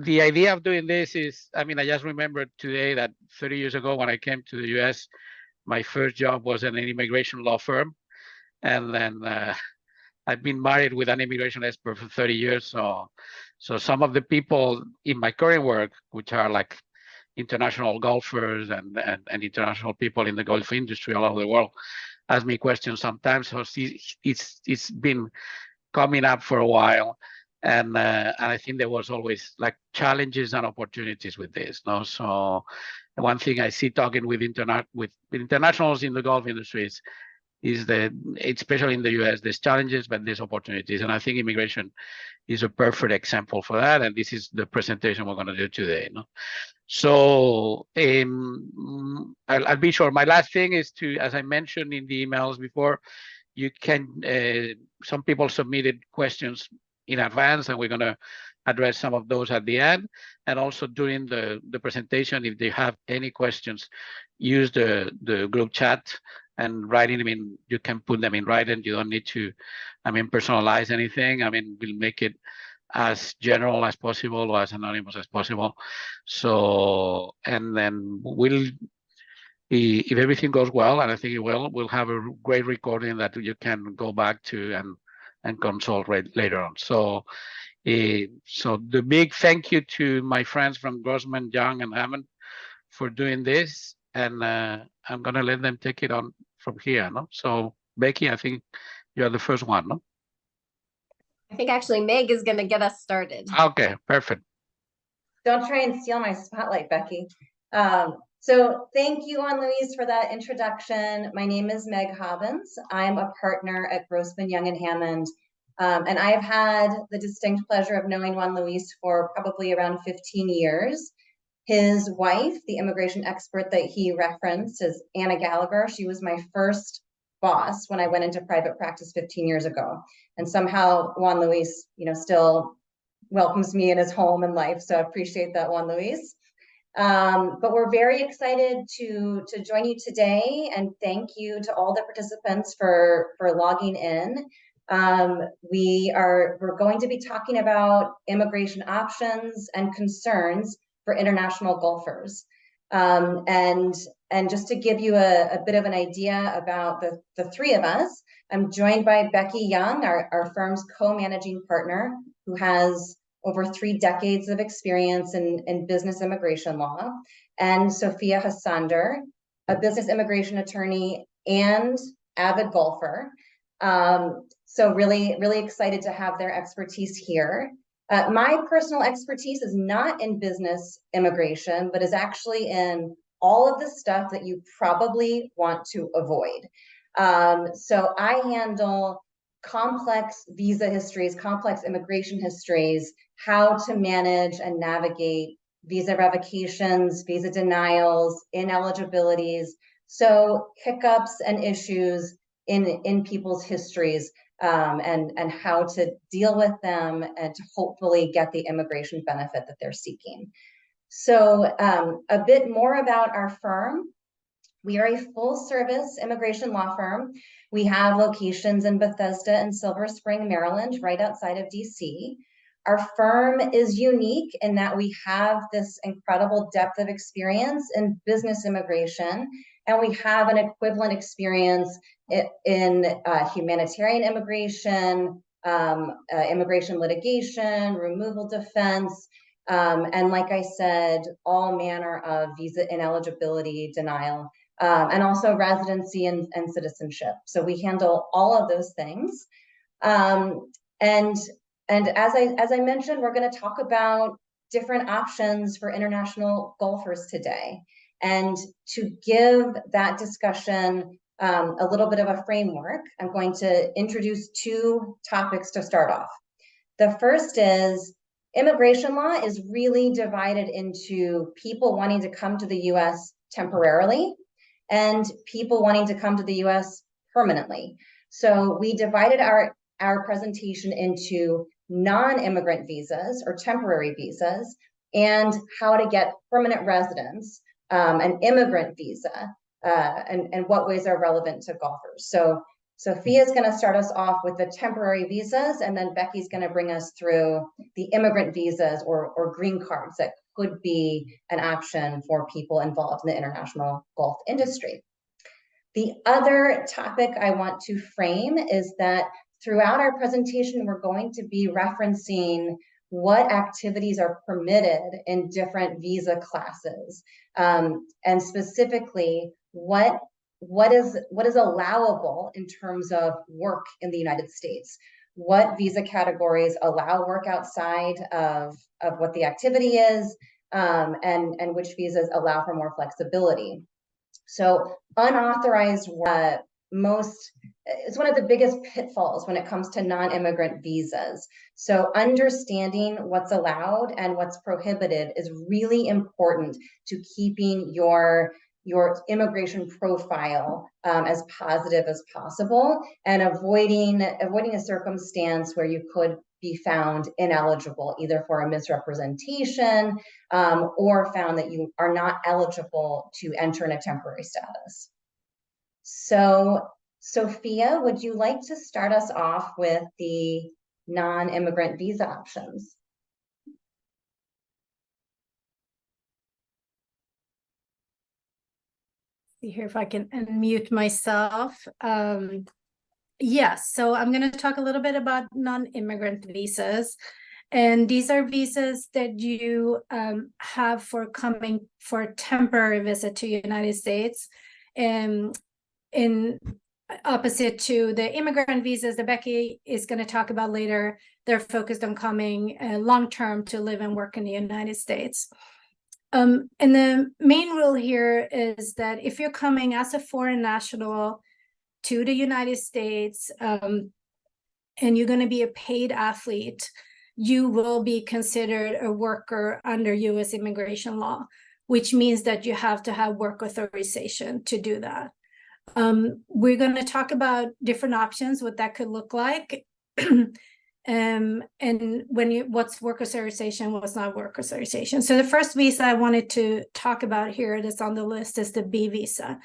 the idea of doing this is, I mean, I just remembered today that 30 years ago when I came to the US, my first job was in an immigration law firm. And then I've been married with an immigration expert for 30 years. So some of the people in my current work, which are like international golfers and international people in the golf industry all over the world, ask me questions sometimes. So it's been coming up for a while. And I think there was always like challenges and opportunities with this. No, so one thing I see talking with internationals in the golf industry is that, especially in the US, there's challenges, but there's opportunities. And I think immigration is a perfect example for that. And this is the presentation we're going to do today. No? So I'll be short. My last thing is to, as I mentioned in the emails before, you can, some people submitted questions in advance, and we're going to address some of those at the end. And also during the presentation, if they have any questions, use the group chat and writing them in. You can put them in writing. You don't need to, personalize anything. We'll make it as general as possible or as anonymous as possible. So, and then if everything goes well, and I think it will, we'll have a great recording that you can go back to and consult later on. So the big thank you to my friends from Grossman, Young, and Hammon for doing this. And I'm going to let them take it on from here. No? So, Becky, I think you're the first one. No? I think actually Meg is going to get us started. Okay, perfect. Don't try and steal my spotlight, Becky. So thank you, Juan-Luis, for that introduction. My name is Meg Hobbins. I'm a partner at Grossman Young Hammon. And I have had the distinct pleasure of knowing Juan-Luis for probably around 15 years. His wife, the immigration expert that he referenced, is Anna Gallagher. She was my first boss when I went into private practice 15 years ago. And somehow Juan-Luis, still welcomes me in his home and life. So I appreciate that, Juan-Luis. But we're very excited to join you today, and thank you to all the participants for logging in. We're going to be talking about immigration options and concerns for international golfers. And just to give you a bit of an idea about the three of us, I'm joined by Becky Young, our firm's co-managing partner, who has over 3 decades of experience in business immigration law, and Sophia Hassander, a business immigration attorney and avid golfer. So really, really excited to have their expertise here. My personal expertise is not in business immigration, but is actually in all of the stuff that you probably want to avoid. So I handle complex visa histories, complex immigration histories, how to manage and navigate visa revocations, visa denials, ineligibilities, so hiccups and issues in people's histories, and how to deal with them and to hopefully get the immigration benefit that they're seeking. So a bit more about our firm. We are a full-service immigration law firm. We have locations in Bethesda and Silver Spring, Maryland, right outside of DC. Our firm is unique in that we have this incredible depth of experience in business immigration, and we have an equivalent experience in humanitarian immigration, immigration litigation, removal defense, and like I said, all manner of visa ineligibility denial, and also residency and citizenship. So we handle all of those things. And as I mentioned, we're going to talk about different options for international golfers today. And to give that discussion a little bit of a framework, I'm going to introduce 2 topics to start off. The first is immigration law is really divided into people wanting to come to the US temporarily and people wanting to come to the US permanently. So we divided our presentation into non-immigrant visas or temporary visas and how to get permanent residence, an immigrant visa, and what ways are relevant to golfers. So Sophia is going to start us off with the temporary visas, and then Becky's going to bring us through the immigrant visas or green cards that could be an option for people involved in the international golf industry. The other topic I want to frame is that throughout our presentation, we're going to be referencing what activities are permitted in different visa classes, and specifically what is allowable in terms of work in the United States. What visa categories allow work outside of what the activity is, and which visas allow for more flexibility. So unauthorized work, it's one of the biggest pitfalls when it comes to non-immigrant visas. So understanding what's allowed and what's prohibited is really important to keeping your immigration profile as positive as possible, and avoiding a circumstance where you could be found ineligible, either for a misrepresentation or found that you are not eligible to enter in a temporary status. So, Sophia, would you like to start us off with the non-immigrant visa options? See here if I can unmute myself. Yes, so I'm going to talk a little bit about non-immigrant visas. And these are visas that you have for coming for a temporary visit to the United States. In opposite to the immigrant visas that Becky is going to talk about later, they're focused on coming long-term to live and work in the United States. And the main rule here is that if you're coming as a foreign national to the United States, and you're going to be a paid athlete, you will be considered a worker under U.S. immigration law, which means that you have to have work authorization to do that. We're going to talk about different options, what that could look like. And what's work authorization, what's not work authorization. So the first visa I wanted to talk about here that's on the list is the B visa.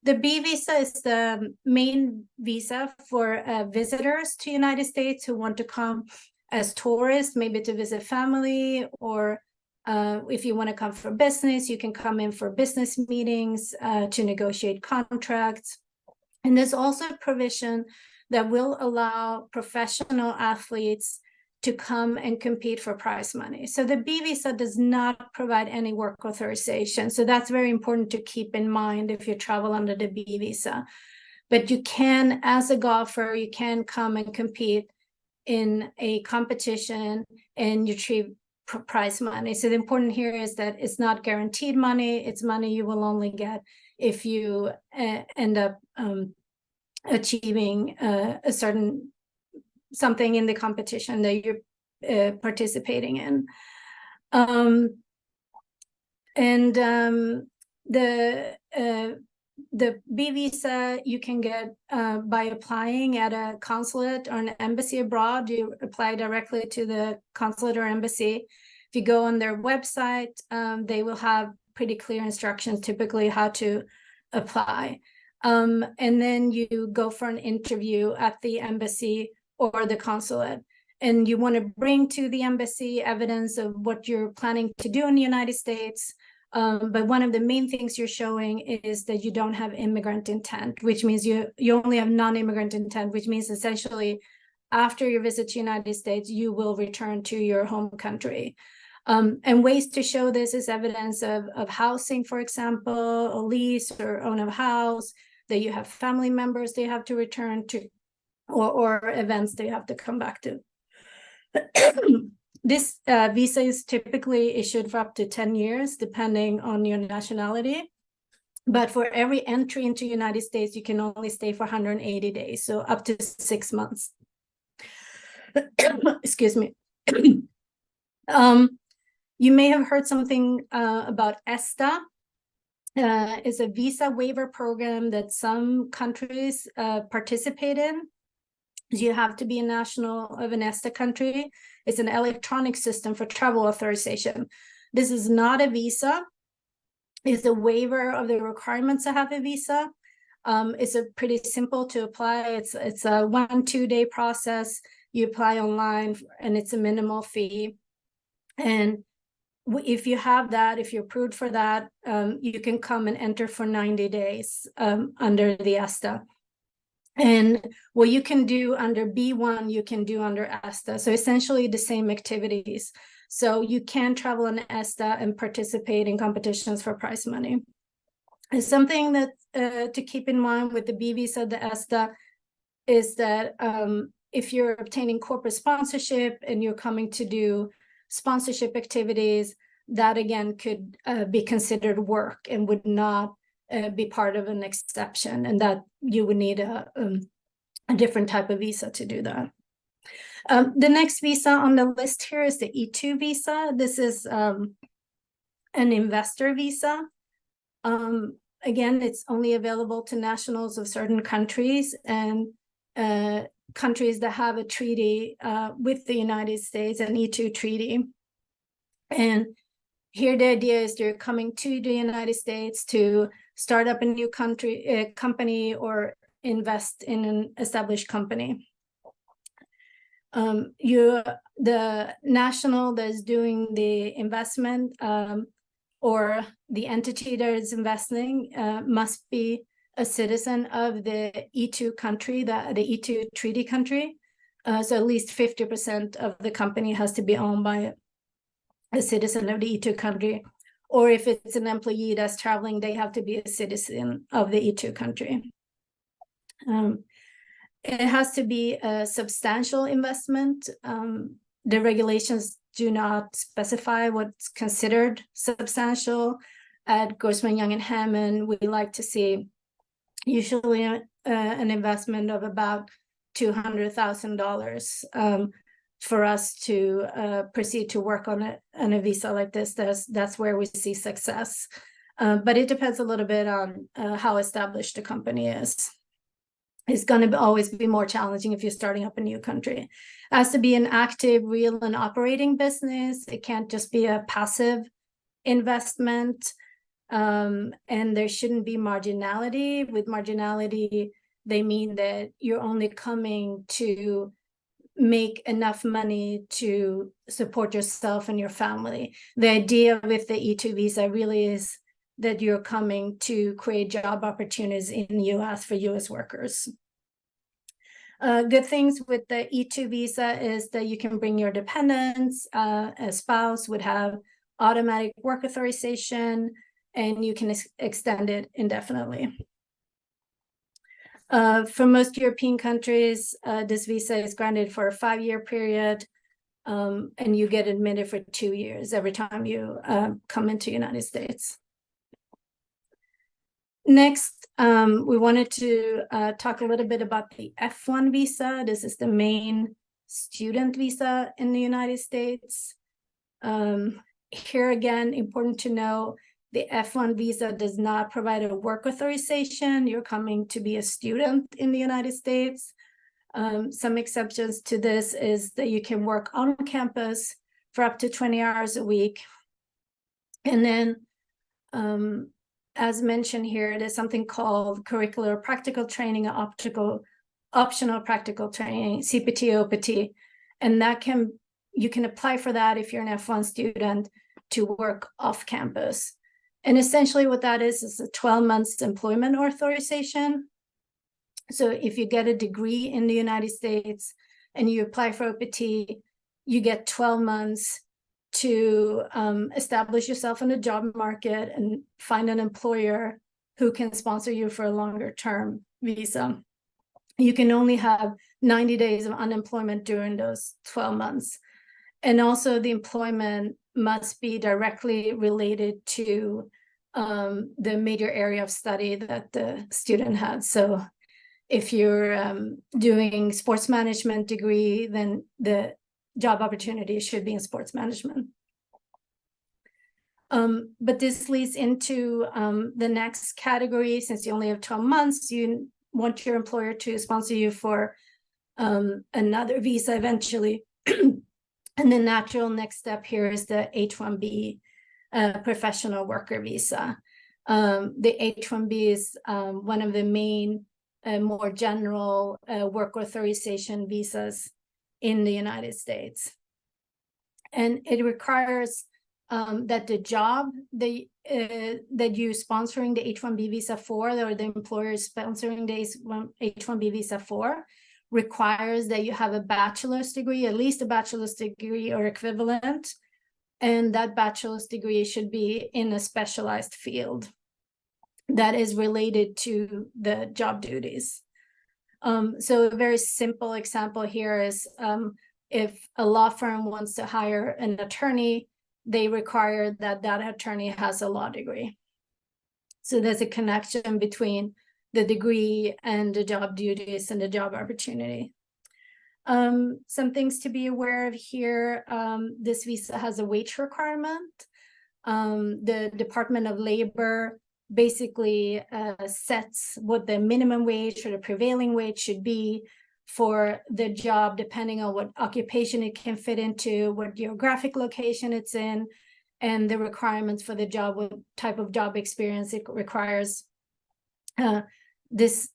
The B visa is the main visa for visitors to United States who want to come as tourists, maybe to visit family, or if you want to come for business, you can come in for business meetings to negotiate contracts. And there's also a provision that will allow professional athletes to come and compete for prize money. So the B visa does not provide any work authorization. So that's very important to keep in mind if you travel under the B visa. But you can, as a golfer, you can come and compete in a competition and you achieve prize money. So the important here is that it's not guaranteed money. It's money you will only get if you end up achieving a certain something in the competition that you're participating in. The B visa you can get by applying at a consulate or an embassy abroad. You apply directly to the consulate or embassy. If you go on their website, they will have pretty clear instructions, typically how to apply. And then you go for an interview at the embassy or the consulate. And you want to bring to the embassy evidence of what you're planning to do in the United States. But one of the main things you're showing is that you don't have immigrant intent, which means you only have non-immigrant intent, which means essentially after your visit to the United States, you will return to your home country. And ways to show this is evidence of housing, for example, a lease or own a house, that you have family members they have to return to, or events they have to come back to. This visa is typically issued for up to 10 years, depending on your nationality. But for every entry into the United States, you can only stay for 180 days, so up to 6 months. Excuse me. You may have heard something about ESTA. It's a visa waiver program that some countries participate in. You have to be a national of an ESTA country. It's an electronic system for travel authorization. This is not a visa. It's a waiver of the requirements to have a visa. It's a pretty simple to apply. It's a 1-2 day process. You apply online, and it's a minimal fee. And if you have that, if you're approved for that, you can come and enter for 90 days under the ESTA. And what you can do under B1, you can do under ESTA. So essentially the same activities. So you can travel on ESTA and participate in competitions for prize money. And something that to keep in mind with the B visa, the ESTA, is that if you're obtaining corporate sponsorship and you're coming to do sponsorship activities, that again could be considered work and would not be part of an exception, and that you would need a different type of visa to do that. The next visa on the list here is the E2 visa. This is an investor visa. Again, it's only available to nationals of certain countries and countries that have a treaty with the United States, an E2 treaty. And here the idea is you're coming to the United States to start up a new company or invest in an established company. The national that is doing the investment or the entity that is investing must be a citizen of the E2 country, the E2 treaty country. So at least 50% of the company has to be owned by a citizen of the E2 country. Or if it's an employee that's traveling, they have to be a citizen of the E2 country. It has to be a substantial investment. The regulations do not specify what's considered substantial. At Grossman Young Hammon, we like to see usually an investment of about $200,000 for us to proceed to work on a visa like this. That's where we see success. But it depends a little bit on how established the company is. It's going to always be more challenging if you're starting up a new country. It has to be an active, real, and operating business. It can't just be a passive investment. And there shouldn't be marginality. With marginality, they mean that you're only coming to make enough money to support yourself and your family. The idea with the E2 visa really is that you're coming to create job opportunities in the US for US workers. Good things with the E2 visa is that you can bring your dependents. A spouse would have automatic work authorization, and you can extend it indefinitely. For most European countries, this visa is granted for a 5-year period, and you get admitted for 2 years every time you come into the United States. Next, we wanted to talk a little bit about the F1 visa. This is the main student visa in the United States. Here again, important to know, the F1 visa does not provide a work authorization. You're coming to be a student in the United States. Some exceptions to this is that you can work on campus for up to 20 hours a week. And then, as mentioned here, there's something called curricular practical training, optional practical training, CPT, OPT, and you can apply for that if you're an F1 student to work off campus. And essentially what that is a 12 months employment authorization. So if you get a degree in the United States and you apply for OPT, you get 12 months to establish yourself in the job market and find an employer who can sponsor you for a longer term visa. You can only have 90 days of unemployment during those 12 months. And also the employment must be directly related to the major area of study that the student had. So if you're doing sports management degree, then the job opportunity should be in sports management. But this leads into the next category. Since you only have 12 months, you want your employer to sponsor you for another visa eventually. And the natural next step here is the H-1B professional worker visa. The H-1B is one of the main more general work authorization visas in the United States. And it requires that the job that you're sponsoring the H-1B visa for, or the employer is sponsoring the H-1B visa for, requires that you have a bachelor's degree, at least a bachelor's degree or equivalent, and that bachelor's degree should be in a specialized field that is related to the job duties. So a very simple example here is if a law firm wants to hire an attorney, they require that that attorney has a law degree. So there's a connection between the degree and the job duties and the job opportunity. Some things to be aware of here. This visa has a wage requirement. The Department of Labor basically sets what the minimum wage or the prevailing wage should be for the job, depending on what occupation it can fit into, what geographic location it's in, and the requirements for the job, what type of job experience it requires.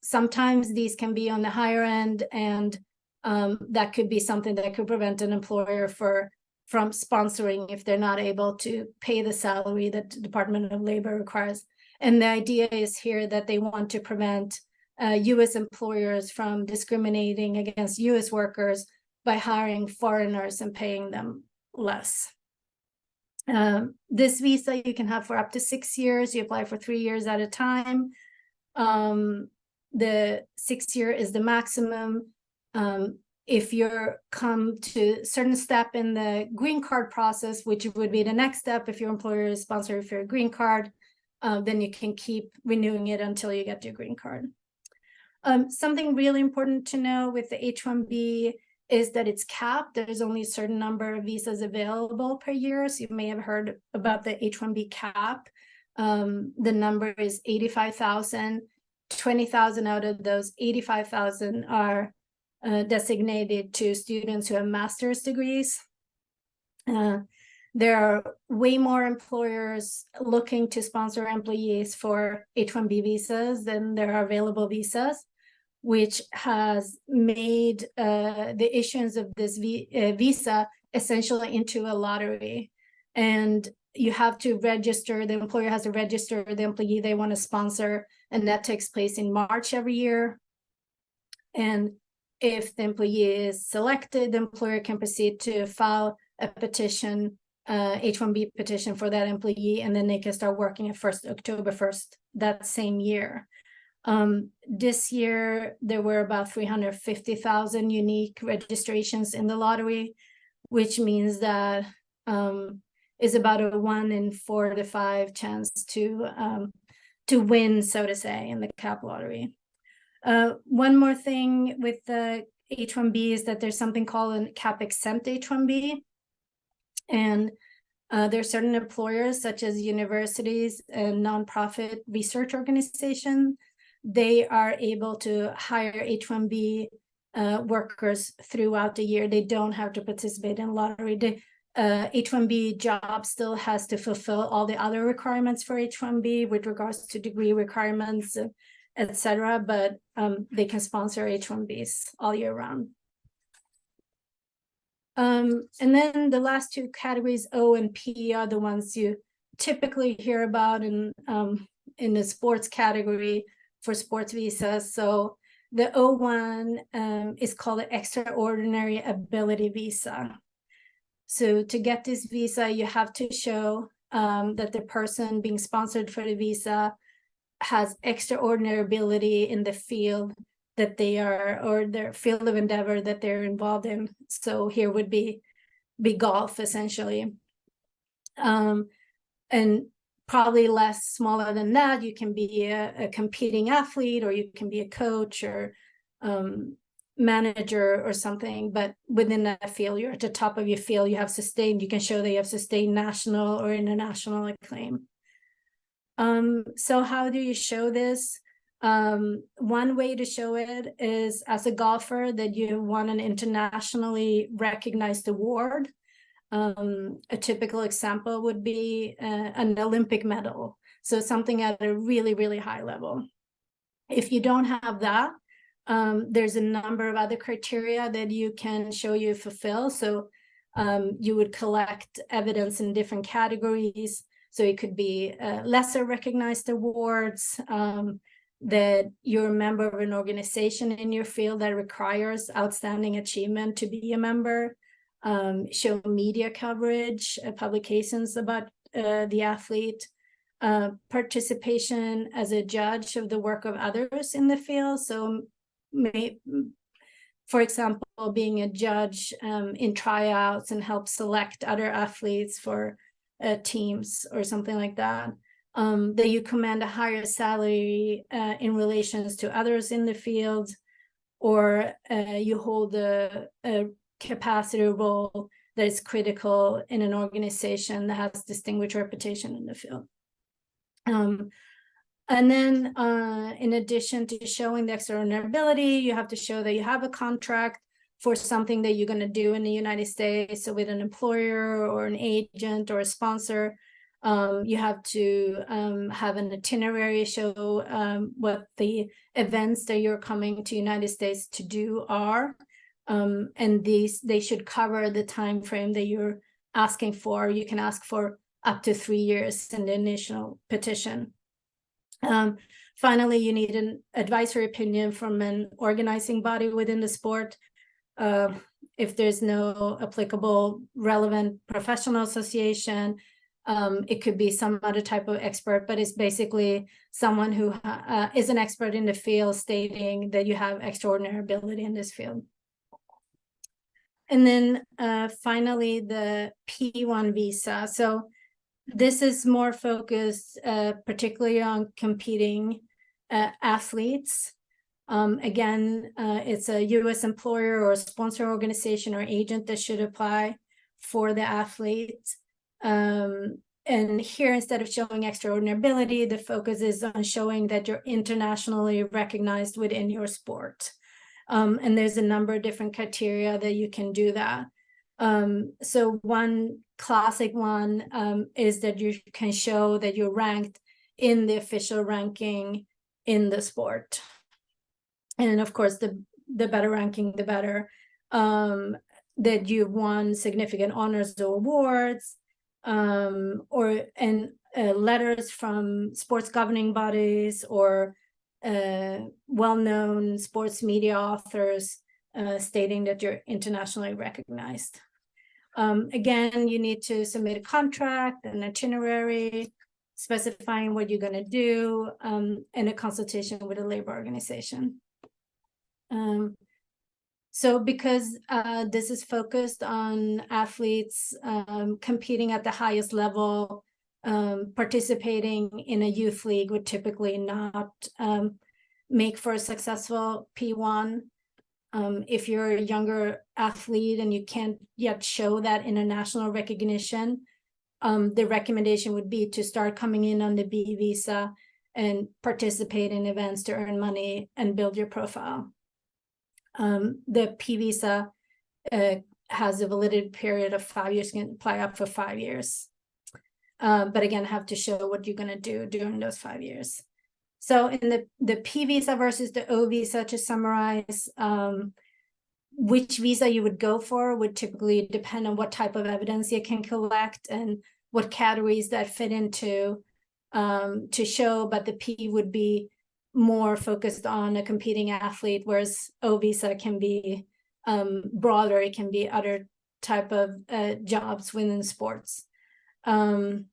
Sometimes these can be on the higher end, and that could be something that could prevent an employer from sponsoring if they're not able to pay the salary that the Department of Labor requires. And the idea is here that they want to prevent U.S. employers from discriminating against U.S. workers by hiring foreigners and paying them less. This visa you can have for up to 6 years. You apply for 3 years at a time. The 6 year is the maximum. If you're come to a certain step in the green card process, which would be the next step if your employer is sponsoring for your green card, then you can keep renewing it until you get your green card. Something really important to know with the H-1B is that it's capped. There's only a certain number of visas available per year. So you may have heard about the H-1B cap. The number is 85,000. 20,000 out of those 85,000 are designated to students who have master's degrees. There are way more employers looking to sponsor employees for H-1B visas than there are available visas, which has made the issuance of this visa essentially into a lottery. And you have to register, the employer has to register the employee they want to sponsor, and that takes place in March every year. And if the employee is selected, the employer can proceed to file a petition, H-1B petition for that employee, and then they can start working at October 1st that same year. This year, there were about 350,000 unique registrations in the lottery, which means that is about a 1 in 4 to 5 chance to win, so to say, in the cap lottery. One more thing with the H-1B is that there's something called a cap exempt H-1B. And there are certain employers, such as universities and nonprofit research organizations, they are able to hire H-1B workers throughout the year. They don't have to participate in lottery. The H-1B job still has to fulfill all the other requirements for H-1B with regards to degree requirements, etc. But they can sponsor H-1Bs all year round. And then the last two categories, O and P, are the ones you typically hear about in the sports category for sports visas. So the O1 is called an extraordinary ability visa. So to get this visa, you have to show that the person being sponsored for the visa has extraordinary ability in the field that they are, or their field of endeavor that they're involved in. So here would be golf, essentially. And probably less smaller than that, you can be a competing athlete, or you can be a coach or manager or something, but within that field, you're at the top of your field, you can show that you have sustained national or international acclaim. So how do you show this? One way to show it is as a golfer that you won an internationally recognized award. A typical example would be an Olympic medal, so something at a really, really high level. If you don't have that, there's a number of other criteria that you can show you fulfill. So you would collect evidence in different categories. So it could be lesser recognized awards, that you're a member of an organization in your field that requires outstanding achievement to be a member, show media coverage, publications about the athlete, participation as a judge of the work of others in the field. So, for example, being a judge in tryouts and help select other athletes for teams or something like that. That you command a higher salary in relations to others in the field, or you hold a capacity role that is critical in an organization that has distinguished reputation in the field. And then in addition to showing the extraordinary, you have to show that you have a contract for something that you're going to do in the United States, so with an employer or an agent or a sponsor. You have to have an itinerary, show what the events that you're coming to United States to do are. And they should cover the time frame that you're asking for. You can ask for up to 3 years in the initial petition. Finally, you need an advisory opinion from an organizing body within the sport. If there's no applicable relevant professional association, it could be some other type of expert, but it's basically someone who is an expert in the field stating that you have extraordinary ability in this field. And then finally, the P1 visa. So this is more focused particularly on competing athletes. Again, it's a US employer or sponsor organization or agent that should apply for the athlete. And here, instead of showing extraordinary ability, the focus is on showing that you're internationally recognized within your sport. And there's a number of different criteria that you can do that. So one classic one is that you can show that you're ranked in the official ranking in the sport. And of course, the better ranking, the better. That you've won significant honors or awards, or letters from sports governing bodies or well-known sports media authors stating that you're internationally recognized. Again, you need to submit a contract, an itinerary, specifying what you're going to do, and a consultation with a labor organization. So because this is focused on athletes competing at the highest level, participating in a youth league would typically not make for a successful P1. If you're a younger athlete and you can't yet show that international recognition, the recommendation would be to start coming in on the B visa and participate in events to earn money and build your profile. The P visa has a validity period of 5 years, you can apply up for 5 years. But again, have to show what you're going to do during those 5 years. So in the P visa versus the O visa, to summarize, which visa you would go for would typically depend on what type of evidence you can collect and what categories that fit into to show, but the P would be more focused on a competing athlete, whereas O visa can be broader. It can be other type of jobs within sports. The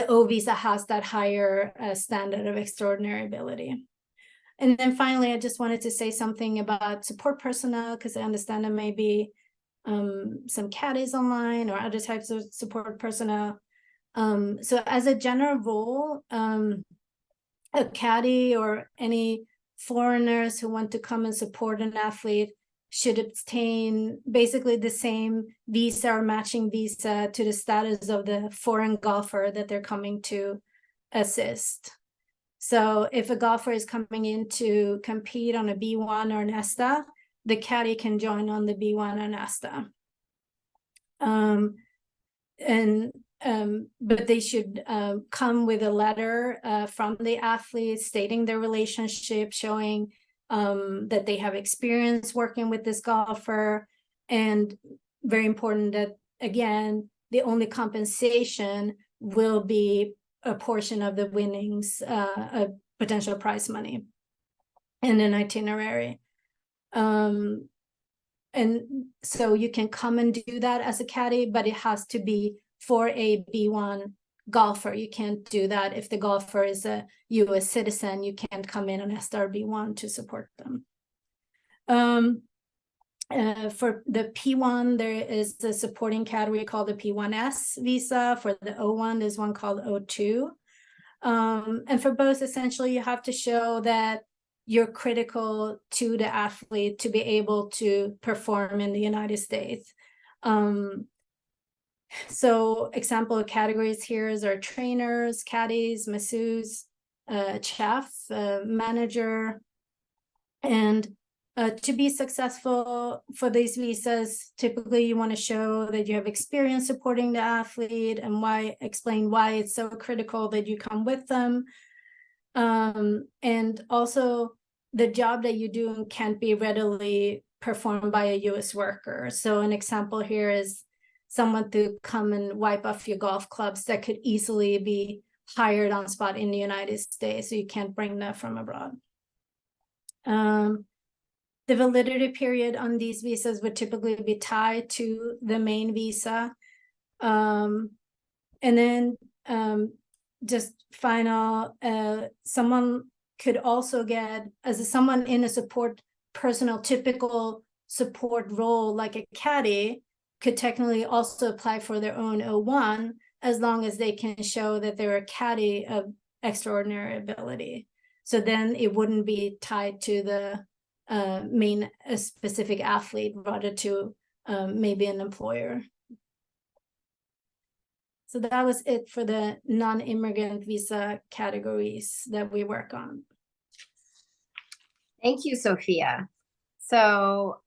O visa has that higher standard of extraordinary ability. And then finally, I just wanted to say something about support personnel, because I understand there may be some caddies online or other types of support personnel. So as a general rule, a caddy or any foreigners who want to come and support an athlete should obtain basically the same visa or matching visa to the status of the foreign golfer that they're coming to assist. So if a golfer is coming in to compete on a B1 or an ESTA, the caddy can join on the B1 and ESTA. But they should come with a letter from the athlete stating their relationship, showing that they have experience working with this golfer, and very important that, again, the only compensation will be a portion of the winnings, potential prize money, and an itinerary. And so you can come and do that as a caddy, but it has to be for a B1 golfer. You can't do that if the golfer is a US citizen. You can't come in on ESTA B1 to support them. For the P1, there is a supporting category called the P1S visa. For the O1, there's one called O2. And for both, essentially, you have to show that you're critical to the athlete to be able to perform in the United States. So example of categories here are trainers, caddies, masseurs, chef, manager. And to be successful for these visas, typically you want to show that you have experience supporting the athlete and explain why it's so critical that you come with them. And also the job that you do can't be readily performed by a US worker. So an example here is someone to come and wipe off your golf clubs that could easily be hired on spot in the United States. So you can't bring that from abroad. The validity period on these visas would typically be tied to the main visa. And then just final, someone could also get, as someone in a typical support role like a caddy, could technically also apply for their own O1 as long as they can show that they're a caddy of extraordinary ability. So then it wouldn't be tied to the main specific athlete, rather to maybe an employer. So that was it for the non-immigrant visa categories that we work on. Thank you, Sophia. So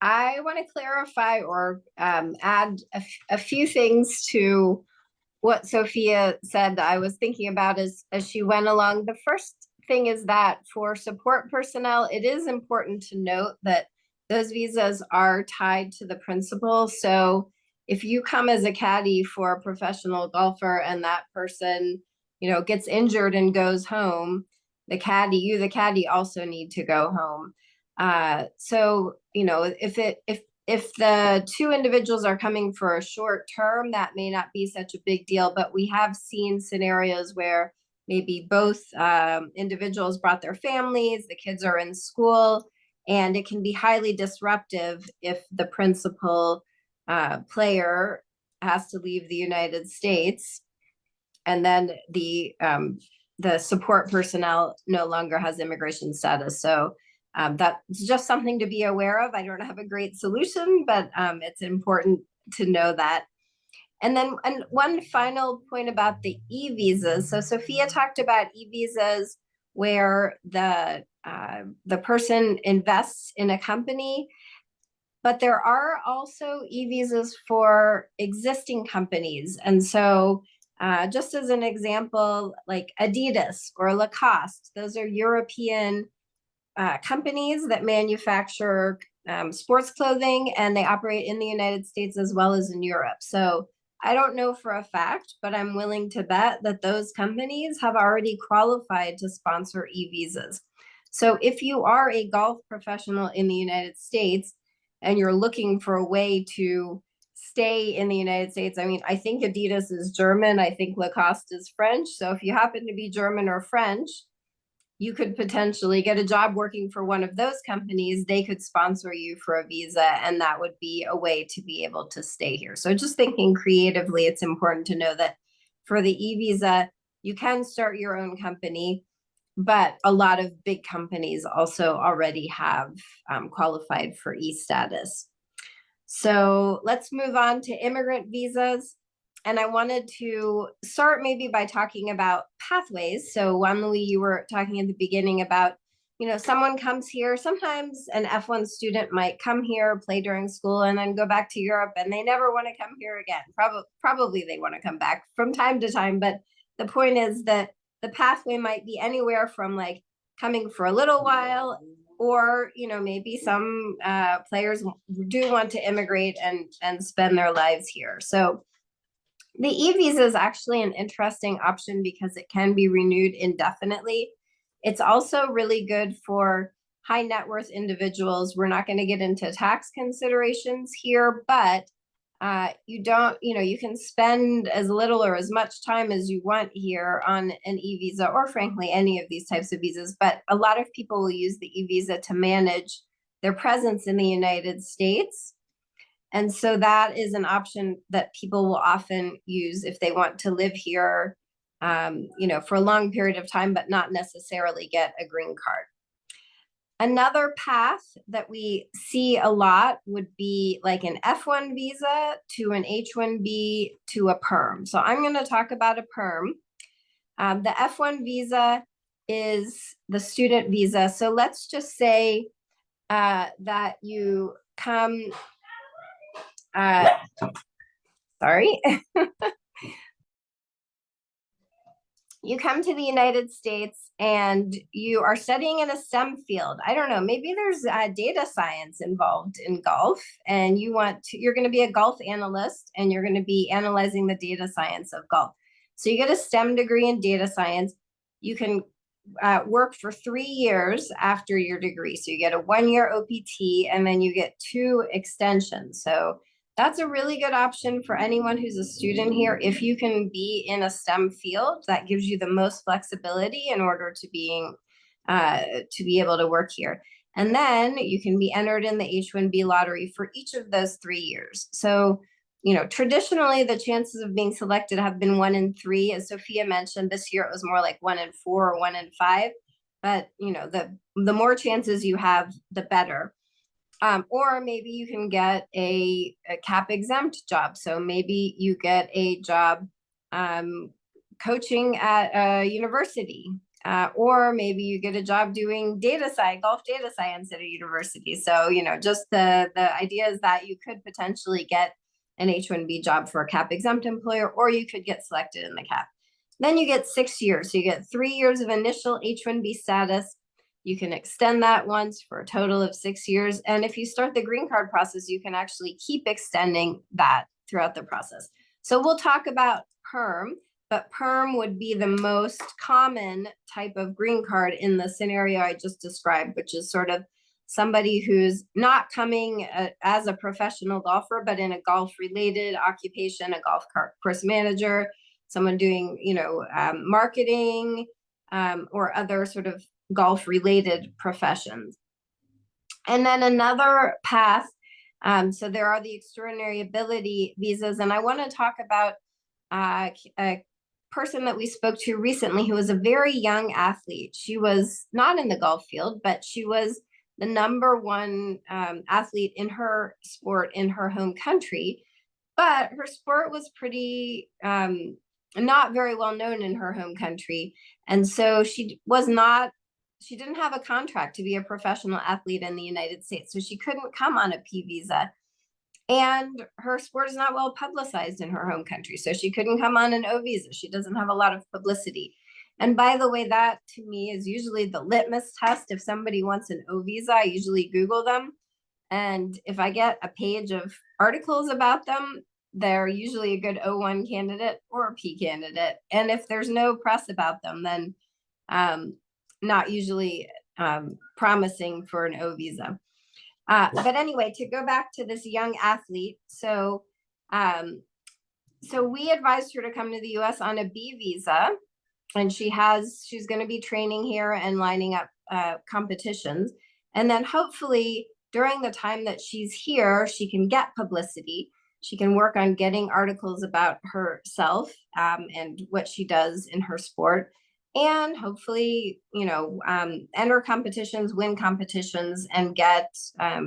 I want to clarify or add a few things to what Sophia said that I was thinking about as she went along. The first thing is that for support personnel, it is important to note that those visas are tied to the principal. So if you come as a caddy for a professional golfer and that person, gets injured and goes home, the caddy also need to go home. So, if the two individuals are coming for a short term, that may not be such a big deal, but we have seen scenarios where maybe both individuals brought their families, the kids are in school, and it can be highly disruptive if the principal player has to leave the United States, and then the support personnel no longer has immigration status. So that's just something to be aware of. I don't have a great solution, but it's important to know that. And then one final point about the e-visas. So Sophia talked about e-visas where the person invests in a company, but there are also e-visas for existing companies. And so just as an example, like Adidas or Lacoste, those are European companies that manufacture sports clothing, and they operate in the United States as well as in Europe. So I don't know for a fact, but I'm willing to bet that those companies have already qualified to sponsor e-visas. So if you are a golf professional in the United States and you're looking for a way to stay in the United States, I mean, I think Adidas is German, I think Lacoste is French. So if you happen to be German or French, you could potentially get a job working for one of those companies. They could sponsor you for a visa, and that would be a way to be able to stay here. So just thinking creatively, it's important to know that for the e-visa, you can start your own company, but a lot of big companies also already have qualified for e-status. So let's move on to immigrant visas. And I wanted to start maybe by talking about pathways. So Wanli, you were talking at the beginning about someone comes here, sometimes an F1 student might come here, play during school, and then go back to Europe, and they never want to come here again. Probably they want to come back from time to time, but the point is that the pathway might be anywhere from like coming for a little while, or maybe some players do want to immigrate and spend their lives here. So the e-visa is actually an interesting option because it can be renewed indefinitely. It's also really good for high net worth individuals. We're not going to get into tax considerations here, but you can spend as little or as much time as you want here on an e-visa, or frankly, any of these types of visas. But a lot of people will use the e-visa to manage their presence in the United States. And so that is an option that people will often use if they want to live here, for a long period of time, but not necessarily get a green card. Another path that we see a lot would be like an F1 visa to an H1B to a perm. So I'm going to talk about a perm. The F1 visa is the student visa. So let's just say that you come, sorry. You come to the United States and you are studying in a STEM field. I don't know, maybe there's data science involved in golf, and you're going to be a golf analyst, and you're going to be analyzing the data science of golf. So you get a STEM degree in data science. You can work for 3 years after your degree. So you get a 1-year OPT, and then you get 2 extensions. So that's a really good option for anyone who's a student here. If you can be in a STEM field, that gives you the most flexibility in order to be able to work here. And then you can be entered in the H-1B lottery for each of those 3 years. So, traditionally the chances of being selected have been 1 in 3. As Sophia mentioned, this year it was more like 1 in 4 or 1 in 5. But, the more chances you have, the better. Or maybe you can get a cap exempt job. So maybe you get a job coaching at a university, or maybe you get a job doing golf data science at a university. So, just the idea is that you could potentially get an H-1B job for a cap exempt employer, or you could get selected in the cap. Then you get 6 years. So you get 3 years of initial H-1B status. You can extend that once for a total of 6 years. And if you start the green card process, you can actually keep extending that throughout the process. So we'll talk about perm, but perm would be the most common type of green card in the scenario I just described, which is sort of somebody who's not coming as a professional golfer, but in a golf-related occupation, a golf course manager, someone doing, marketing, or other sort of golf-related professions. And then another path, so there are the extraordinary ability visas, and I want to talk about a person that we spoke to recently who was a very young athlete. She was not in the golf field, but she was the #1 athlete in her sport in her home country, but her sport was pretty not very well known in her home country, and so she didn't have a contract to be a professional athlete in the United States, so she couldn't come on a P visa. And her sport is not well publicized in her home country, so she couldn't come on an O visa. She doesn't have a lot of publicity. And by the way, that to me is usually the litmus test. If somebody wants an O visa, I usually Google them. And if I get a page of articles about them, they're usually a good O1 candidate or a P candidate. And if there's no press about them, then not usually promising for an O visa. But anyway, to go back to this young athlete, so we advised her to come to the US on a B visa, and she's going to be training here and lining up competitions. And then hopefully during the time that she's here, she can get publicity. She can work on getting articles about herself and what she does in her sport. And hopefully, enter competitions, win competitions, and get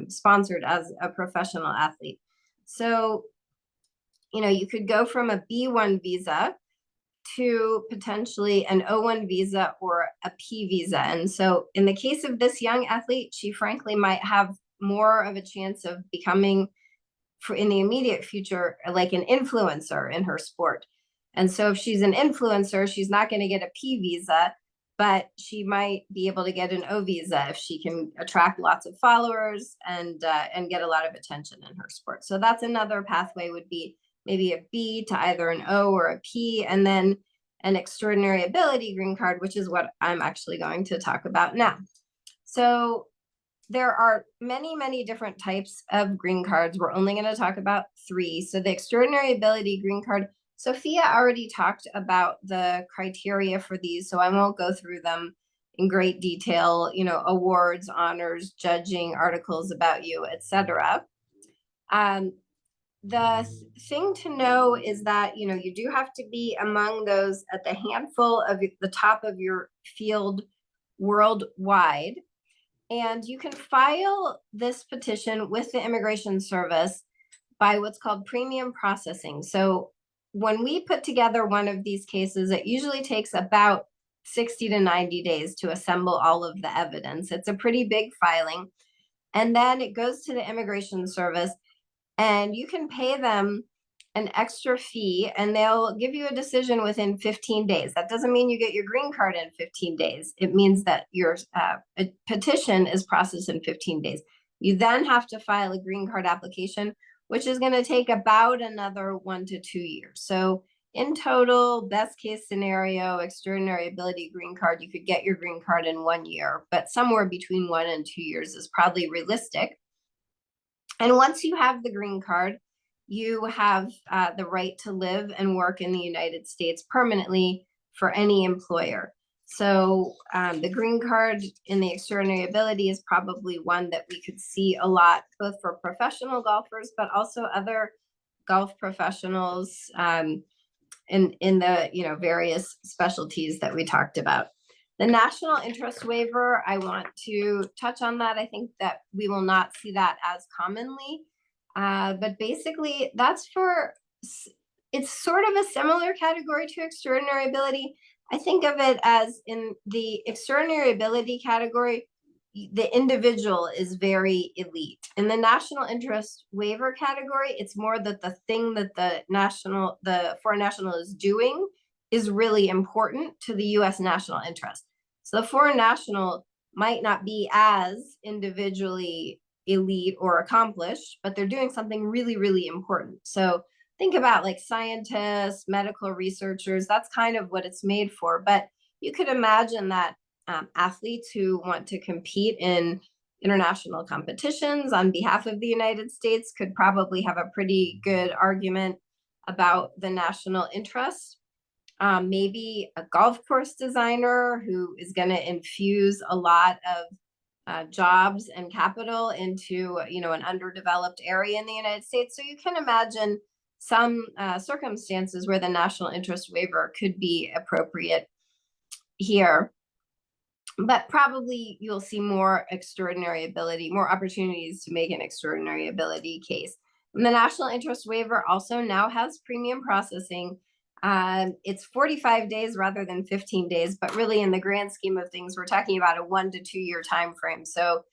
sponsored as a professional athlete. So, you could go from a B1 visa to potentially an O1 visa or a P visa. And so in the case of this young athlete, she frankly might have more of a chance of becoming, in the immediate future, like an influencer in her sport. And so if she's an influencer, she's not going to get a P visa, but she might be able to get an O visa if she can attract lots of followers and get a lot of attention in her sport. So that's another pathway, would be maybe a B to either an O or a P, and then an extraordinary ability green card, which is what I'm actually going to talk about now. So there are many, many different types of green cards. We're only going to talk about 3. So the extraordinary ability green card, Sophia already talked about the criteria for these, so I won't go through them in great detail, you know, awards, honors, judging, articles about you, etc. The thing to know is that, you know, you do have to be among those at the handful of the top of your field worldwide. And you can file this petition with the Immigration Service by what's called premium processing. So when we put together one of these cases, it usually takes about 60 to 90 days to assemble all of the evidence. It's a pretty big filing. And then it goes to the Immigration Service, and you can pay them an extra fee and they'll give you a decision within 15 days. That doesn't mean you get your green card in 15 days. It means that your petition is processed in 15 days. You then have to file a green card application, which is going to take about another 1 to 2 years. So in total, best case scenario, extraordinary ability green card, you could get your green card in 1 year, but somewhere between 1 and 2 years is probably realistic. And once you have the green card, you have the right to live and work in the United States permanently for any employer. So the green card in the extraordinary ability is probably one that we could see a lot, both for professional golfers, but also other golf professionals in the, you know, various specialties that we talked about. The national interest waiver, I want to touch on that. I think that we will not see that as commonly, but basically that's for, it's sort of a similar category to extraordinary ability. I think of it as, in the extraordinary ability category, the individual is very elite. In the national interest waiver category, it's more that the thing that the foreign national is doing is really important to the US national interest. So the foreign national might not be as individually elite or accomplished, but they're doing something really, really important. So think about like scientists, medical researchers, that's kind of what it's made for. But you could imagine that athletes who want to compete in international competitions on behalf of the United States could probably have a pretty good argument about the national interest. Maybe a golf course designer who is going to infuse a lot of jobs and capital into, you know, an underdeveloped area in the United States. So you can imagine some circumstances where the national interest waiver could be appropriate here. But probably you'll see more extraordinary ability, more opportunities to make an extraordinary ability case. And the national interest waiver also now has premium processing. It's 45 days rather than 15 days, but really in the grand scheme of things, we're talking about a 1 to 2 year time frame. So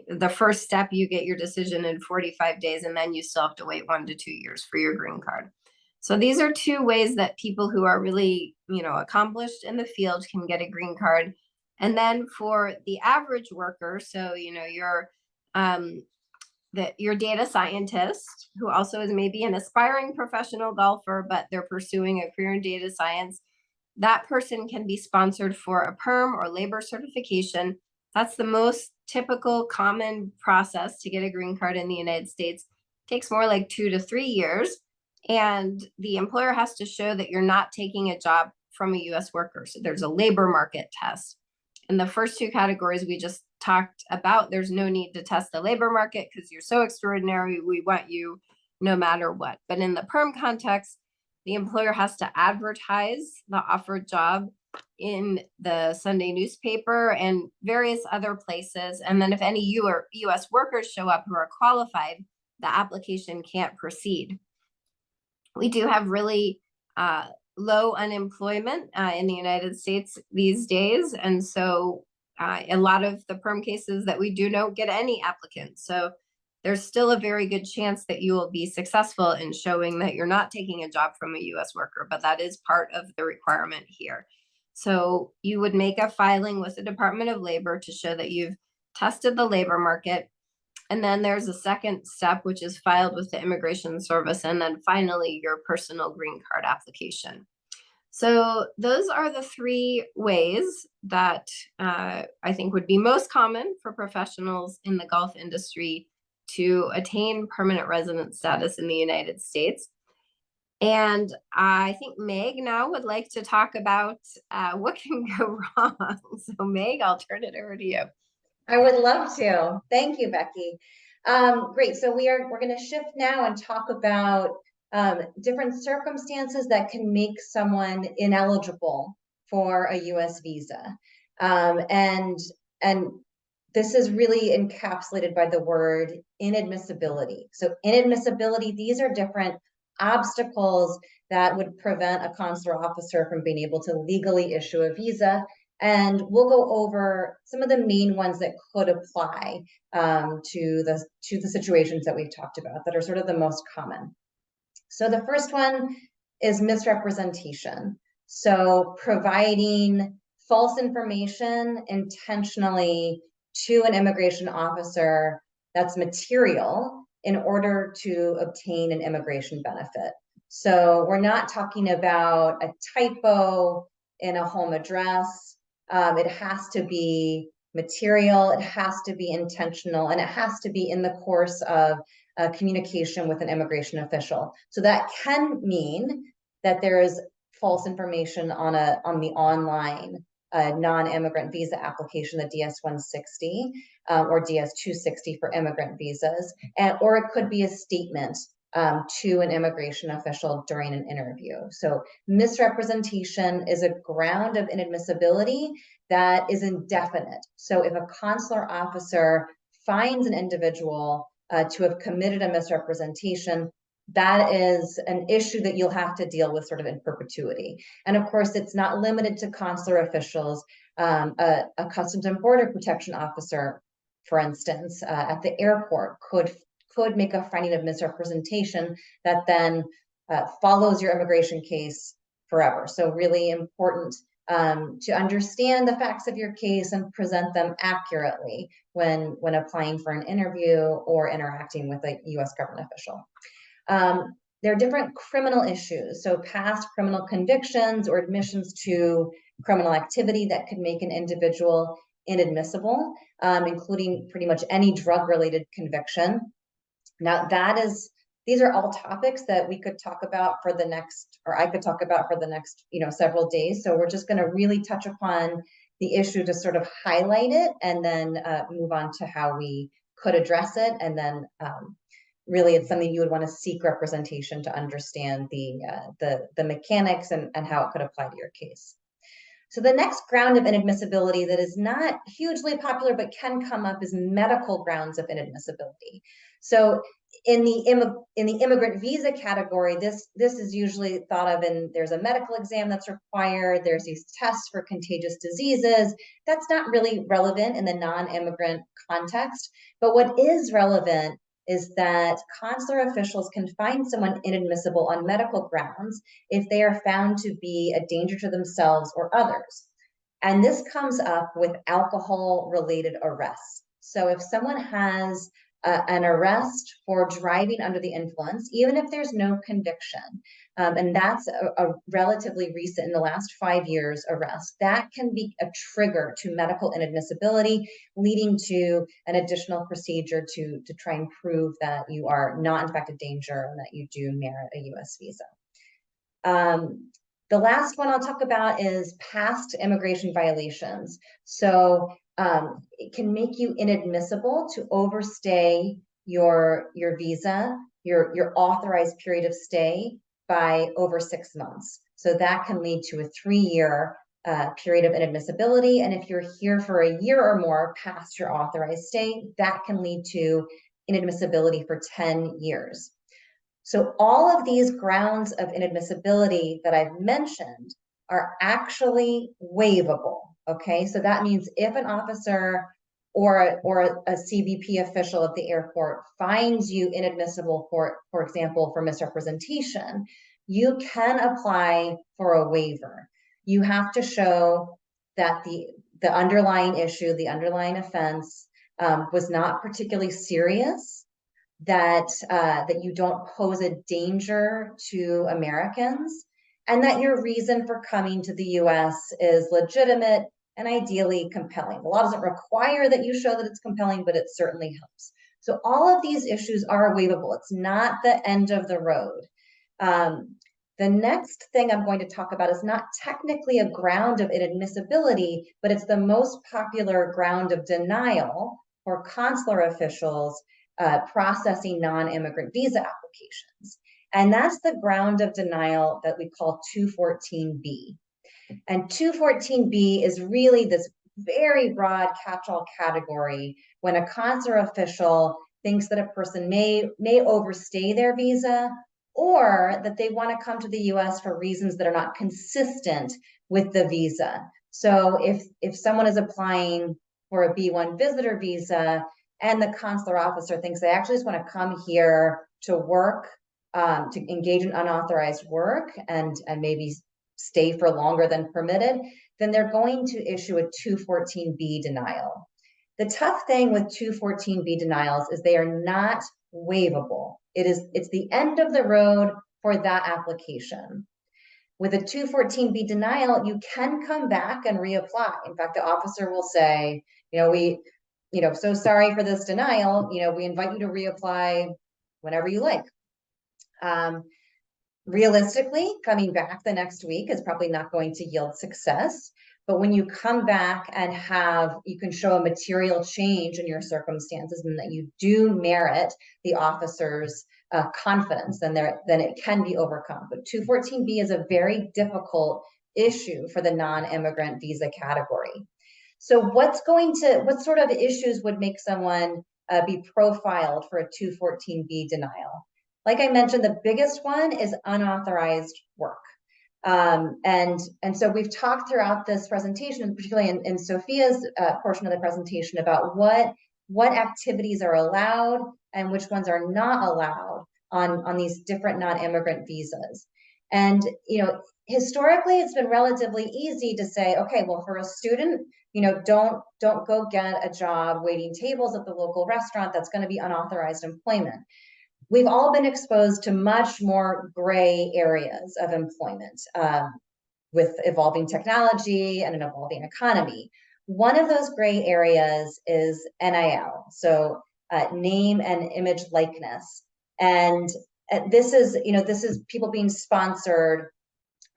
the first step, you get your decision in 45 days, and then you still have to wait 1 to 2 years for your green card. So these are 2 ways that people who are really, you know, accomplished in the field can get a green card. And then for the average worker, so, you know, your data scientist, who also is maybe an aspiring professional golfer, but they're pursuing a career in data science, that person can be sponsored for a perm or labor certification. That's the most typical common process to get a green card in the United States. It takes more like 2 to 3 years. And the employer has to show that you're not taking a job from a US worker. So there's a labor market test. In the first 2 categories we just talked about, there's no need to test the labor market because you're so extraordinary, we want you no matter what. But in the perm context, the employer has to advertise the offered job in the Sunday newspaper and various other places. And then if any US workers show up who are qualified, the application can't proceed. We do have really low unemployment in the United States these days. And so a lot of the perm cases that we do don't get any applicants. So there's still a very good chance that you will be successful in showing that you're not taking a job from a US worker, but that is part of the requirement here. So you would make a filing with the Department of Labor to show that you've tested the labor market. And then there's a second step, which is filed with the Immigration Service. And then finally, your personal green card application. So those are the three ways that I think would be most common for professionals in the golf industry to attain permanent resident status in the United States. And I think Meg now would like to talk about what can go wrong. So Meg, I'll turn it over to you. I would love to. Thank you, Becky. Great. So we're going to shift now and talk about different circumstances that can make someone ineligible for a U.S. visa. And this is really encapsulated by the word inadmissibility. So inadmissibility, these are different obstacles that would prevent a consular officer from being able to legally issue a visa. And we'll go over some of the main ones that could apply to the situations that we've talked about that are sort of the most common. So the first one is misrepresentation. So providing false information intentionally to an immigration officer that's material in order to obtain an immigration benefit. So we're not talking about a typo in a home address. It has to be material, it has to be intentional, and it has to be in the course of communication with an immigration official. So that can mean that there is false information on the online non-immigrant visa application, the DS-160 or DS-260 for immigrant visas, or it could be a statement to an immigration official during an interview. So misrepresentation is a ground of inadmissibility that is indefinite. So if a consular officer finds an individual to have committed a misrepresentation, that is an issue that you'll have to deal with sort of in perpetuity. And of course, it's not limited to consular officials. A Customs and Border Protection officer, for instance, at the airport could make a finding of misrepresentation that then follows your immigration case forever. So really important to understand the facts of your case and present them accurately when applying for an interview or interacting with a U.S. government official. There are different criminal issues, so past criminal convictions or admissions to criminal activity that could make an individual inadmissible, including pretty much any drug-related conviction. Now, these are all topics that we could talk about for the next, or I could talk about for the next, several days. So we're just going to really touch upon the issue to sort of highlight it, and then move on to how we could address it, and then really, it's something you would want to seek representation to understand the mechanics and how it could apply to your case. So the next ground of inadmissibility that is not hugely popular but can come up is medical grounds of inadmissibility. So in the immigrant visa category, this is usually thought of in there's a medical exam that's required, there's these tests for contagious diseases. That's not really relevant in the non-immigrant context, but what is relevant is that consular officials can find someone inadmissible on medical grounds if they are found to be a danger to themselves or others. And this comes up with alcohol-related arrests. So if someone has an arrest for driving under the influence, even if there's no conviction, and that's a relatively recent, in the last 5 years, arrest, that can be a trigger to medical inadmissibility, leading to an additional procedure to try and prove that you are not in fact a danger and that you do merit a U.S. visa. The last one I'll talk about is past immigration violations. So it can make you inadmissible to overstay your visa, your authorized period of stay by over 6 months. So that can lead to a 3-year period of inadmissibility. And if you're here for a year or more past your authorized stay, that can lead to inadmissibility for 10 years. So all of these grounds of inadmissibility that I've mentioned are actually waivable, okay? So that means if an officer or a CBP official at the airport finds you inadmissible for example, for misrepresentation, you can apply for a waiver. You have to show that the underlying issue, the underlying offense, was not particularly serious, that you don't pose a danger to Americans, and that your reason for coming to the US is legitimate and ideally compelling. The law doesn't require that you show that it's compelling, but it certainly helps. So all of these issues are waivable. It's not the end of the road. The next thing I'm going to talk about is not technically a ground of inadmissibility, but it's the most popular ground of denial for consular officials processing non-immigrant visa applications. And that's the ground of denial that we call 214B. And 214B is really this very broad catch-all category when a consular official thinks that a person may overstay their visa, or that they want to come to the US for reasons that are not consistent with the visa. So if someone is applying for a B1 visitor visa and the consular officer thinks they actually just want to come here to work, to engage in unauthorized work and maybe stay for longer than permitted, then they're going to issue a 214B denial. The tough thing with 214B denials is they are not waivable. It's the end of the road for that application. With a 214B denial, you can come back and reapply. In fact, the officer will say, so sorry for this denial, we invite you to reapply whenever you like. Realistically, coming back the next week is probably not going to yield success. But when you come back and you can show a material change in your circumstances and that you do merit the officer's confidence, then it can be overcome. But 214B is a very difficult issue for the non-immigrant visa category. So what sort of issues would make someone be profiled for a 214B denial? Like I mentioned, the biggest one is unauthorized work. And so we've talked throughout this presentation, particularly in Sophia's portion of the presentation, about what activities are allowed and which ones are not allowed on these different non-immigrant visas. And historically, it's been relatively easy to say, okay, well, for a student, don't go get a job waiting tables at the local restaurant. That's going to be unauthorized employment. We've all been exposed to much more gray areas of employment with evolving technology and an evolving economy. One of those gray areas is NIL, so name and image likeness. And this is people being sponsored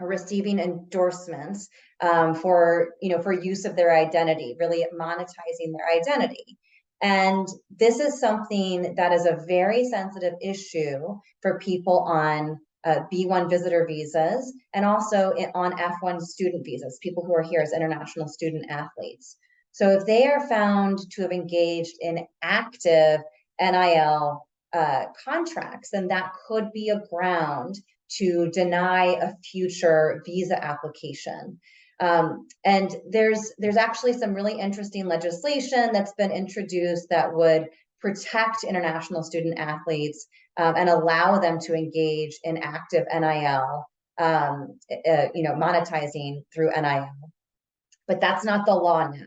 or receiving endorsements for use of their identity, really monetizing their identity. And this is something that is a very sensitive issue for people on B1 visitor visas and also on F1 student visas, people who are here as international student athletes. So if they are found to have engaged in active NIL contracts, then that could be a ground to deny a future visa application. And there's actually some really interesting legislation that's been introduced that would protect international student athletes and allow them to engage in active NIL, monetizing through NIL. But that's not the law now.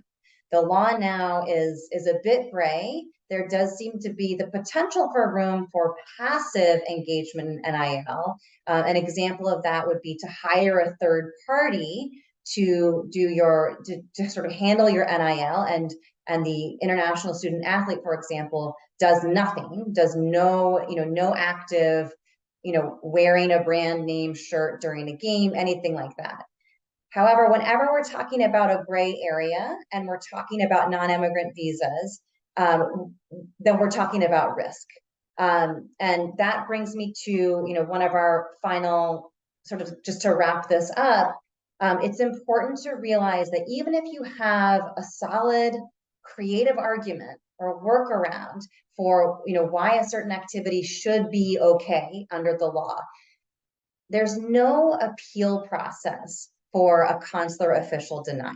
The law now is a bit gray. There does seem to be the potential for room for passive engagement in NIL. An example of that would be to hire a third party to sort of handle your NIL, and the international student athlete, for example, does nothing, does no active, wearing a brand name shirt during a game, anything like that. However, whenever we're talking about a gray area and we're talking about non-immigrant visas, then we're talking about risk. And that brings me to, one of our final, sort of just to wrap this up, it's important to realize that even if you have a solid creative argument or workaround for, why a certain activity should be okay under the law. There's no appeal process for a consular official denial.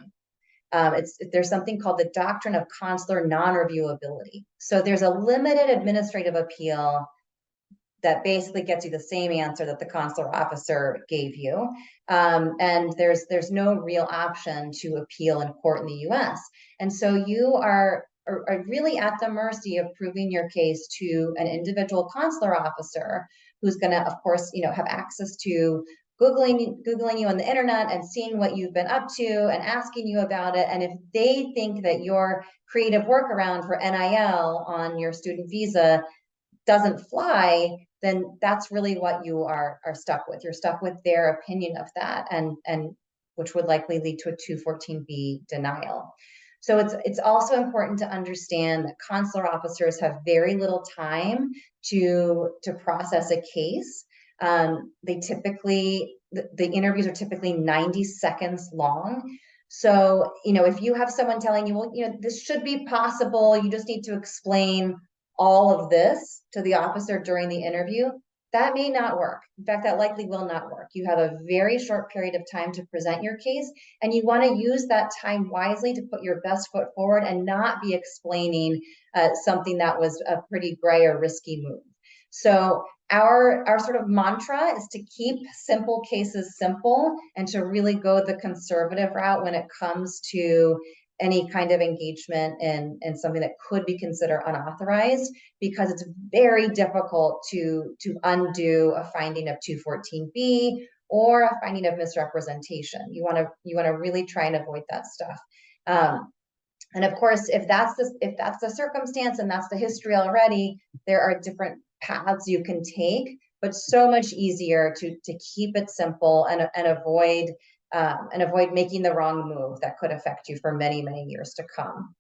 There's something called the doctrine of consular non-reviewability. So there's a limited administrative appeal that basically gets you the same answer that the consular officer gave you. And there's no real option to appeal in court in the US. And so you are really at the mercy of proving your case to an individual consular officer who's going to, of course, have access to Googling you on the internet and seeing what you've been up to and asking you about it. And if they think that your creative workaround for NIL on your student visa doesn't fly, then that's really what you are stuck with. You're stuck with their opinion of that, and which would likely lead to a 214B denial. So it's also important to understand that consular officers have very little time to process a case. They typically, the interviews are typically 90 seconds long. So, if you have someone telling you, well, this should be possible, you just need to explain all of this to the officer during the interview, that may not work. In fact, that likely will not work. You have a very short period of time to present your case, and you want to use that time wisely to put your best foot forward and not be explaining something that was a pretty gray or risky move. So our sort of mantra is to keep simple cases simple and to really go the conservative route when it comes to any kind of engagement in something that could be considered unauthorized, because it's very difficult to undo a finding of 214B or a finding of misrepresentation. You want to really try and avoid that stuff. And of course, if that's the circumstance and that's the history already, there are different paths you can take, but so much easier to keep it simple and avoid making the wrong move that could affect you for many, many years to come.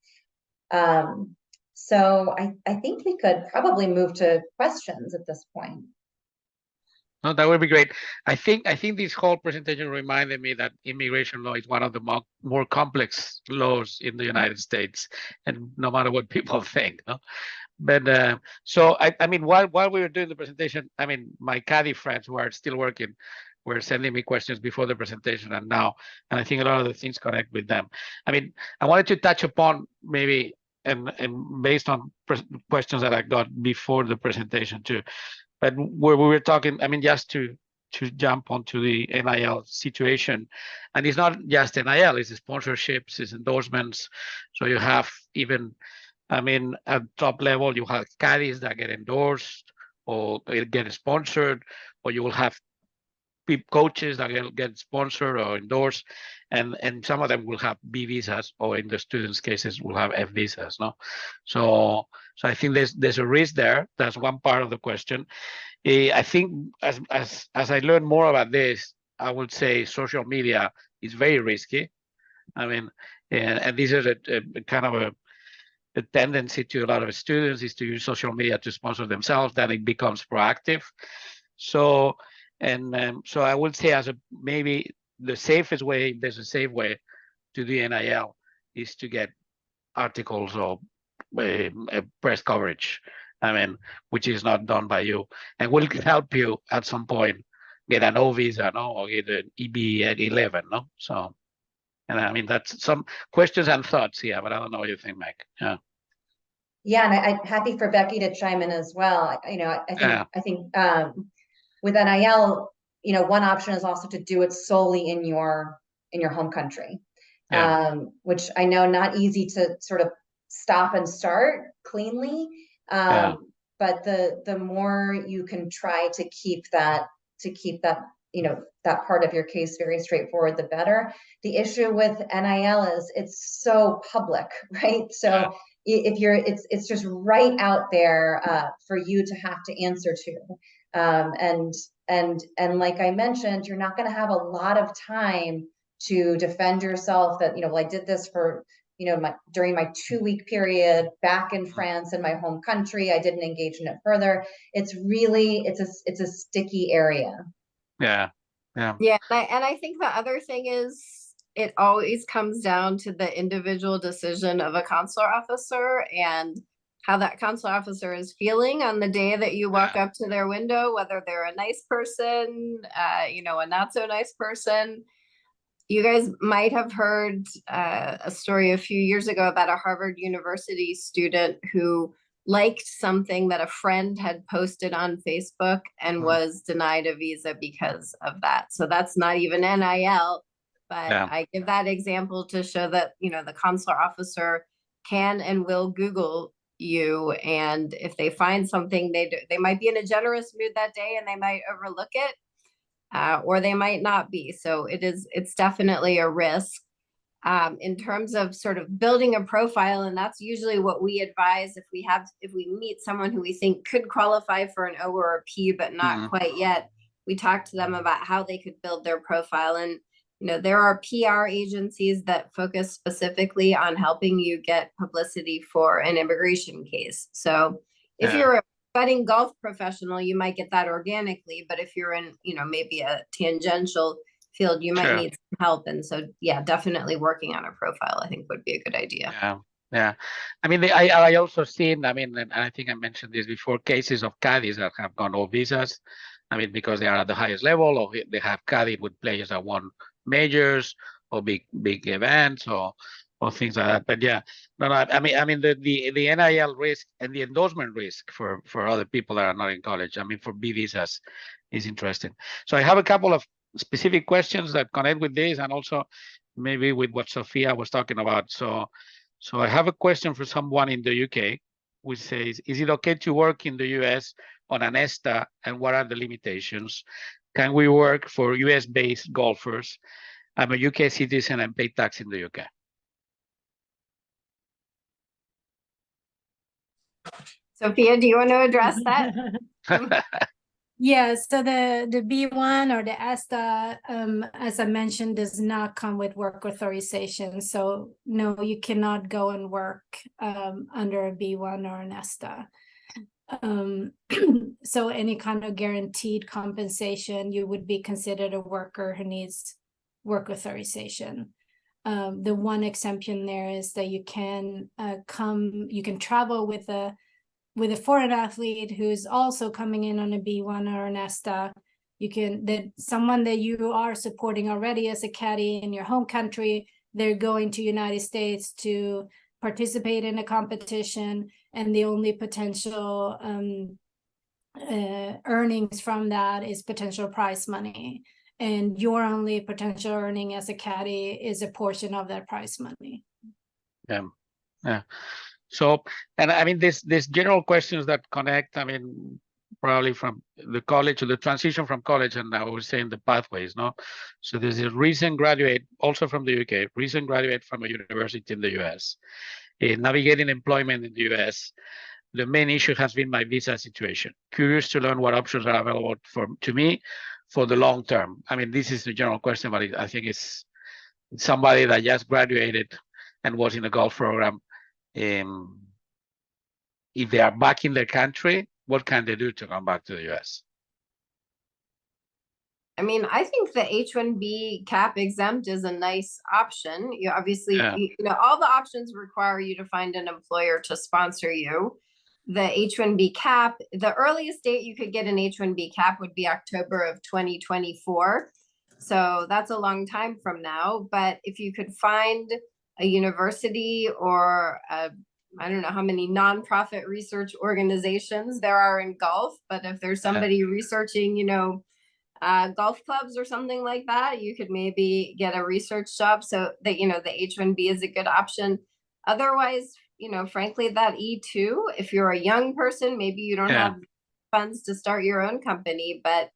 So I think we could probably move to questions at this point. No, that would be great. I think this whole presentation reminded me that immigration law is one of the more complex laws in the United States, and no matter what people think. No? But so I mean, while we were doing the presentation, I mean, my Caddy friends who are still working were sending me questions before the presentation and now, and I think a lot of the things connect with them. I mean, I wanted to touch upon maybe and based on questions that I got before the presentation too. But where we were talking, I mean, just to jump onto the NIL situation, and it's not just NIL, it's sponsorships, it's endorsements. So you have even, I mean, at top level, you have caddies that get endorsed or get sponsored, or you will have coaches that get sponsored or endorsed, and some of them will have B visas, or in the students' cases will have F visas. No, so I think there's a risk there. That's one part of the question. I think as I learn more about this, I would say social media is very risky. I mean, and this is a kind of a tendency to a lot of students is to use social media to sponsor themselves. Then it becomes proactive. So. And so I would say maybe the safest way, there's a safe way to do NIL, is to get articles or press coverage, I mean, which is not done by you, and will help you at some point get an O visa, no, or get an EB at 11, no? So, and I mean, that's some questions and thoughts here, but I don't know what you think, Mike. Yeah. Yeah, and I'm happy for Becky to chime in as well. I think with NIL, one option is also to do it solely in your home country, which I know not easy to sort of stop and start cleanly. But the more you can try to keep that, that part of your case very straightforward, the better. The issue with NIL is it's so public, right? So if it's just right out there for you to have to answer to. And like I mentioned, you're not going to have a lot of time to defend yourself that, well, I did this for, during my 2-week period back in France in my home country, I didn't engage in it further. It's really, it's a sticky area. Yeah. And I think the other thing is it always comes down to the individual decision of a consular officer, and how that consular officer is feeling on the day that you walk up to their window, whether they're a nice person, you know, a not so nice person. You guys might have heard a story a few years ago about a Harvard University student who liked something that a friend had posted on Facebook and was denied a visa because of that. So that's not even NIL, but I give that example to show that, you know, the consular officer can and will Google you, and if they find something, they might be in a generous mood that day and they might overlook it, or they might not be. So it's definitely a risk. In terms of sort of building a profile, and that's usually what we advise if we meet someone who we think could qualify for an O or a P, but not quite yet. We talk to them about how they could build their profile. And you know, there are PR agencies that focus specifically on helping you get publicity for an immigration case. So if you're a budding golf professional, you might get that organically, but if you're in, you know, maybe a tangential field, you might need some help. And so, yeah, definitely working on a profile, I think, would be a good idea. Yeah. I mean, I also seen, I mean, and I think I mentioned this before, cases of caddies that have gone off visas. I mean, because they are at the highest level, or they have caddied with players that won majors or big events or things like that. But yeah, no, I mean the NIL risk and the endorsement risk for other people that are not in college, I mean, for B visas is interesting. So I have a couple of specific questions that connect with this and also maybe with what Sophia was talking about. So I have a question for someone in the UK, which says, is it okay to work in the US on an ESTA, and what are the limitations? Can we work for US-based golfers? I'm a UK citizen and pay tax in the UK. Sophia, do you want to address that? Yeah, so the B1 or the ESTA, as I mentioned, does not come with work authorization. So no, you cannot go and work under a B1 or an ESTA. So any kind of guaranteed compensation, you would be considered a worker who needs work authorization. The one exemption there is that you can you can travel with a foreign athlete who's also coming in on a B1 or an ESTA. You can, someone that you are supporting already as a caddy in your home country, they're going to United States to participate in a competition, and the only potential earnings from that is potential prize money. And your only potential earning as a caddy is a portion of that prize money. Yeah. So, and I mean, this general questions that connect, I mean, probably from the college, or the transition from college, and I was saying the pathways, no? So there's a recent graduate, also from the UK, recent graduate from a university in the US. In navigating employment in the US, the main issue has been my visa situation. Curious to learn what options are available to me for the long term. I mean, this is the general question, but I think it's somebody that just graduated and was in a golf program. If they are back in their country, what can they do to come back to the US? I mean, I think the H-1B cap exempt is a nice option. You obviously, you know, all the options require you to find an employer to sponsor you. The H-1B cap, the earliest date you could get an H-1B cap would be October of 2024. So that's a long time from now. But if you could find a university or I don't know how many nonprofit research organizations there are in golf, but if there's somebody researching, you know, golf clubs or something like that, you could maybe get a research job so that, you know, the H-1B is a good option. Otherwise, you know, frankly, that E-2, if you're a young person, maybe you don't have funds to start your own company, but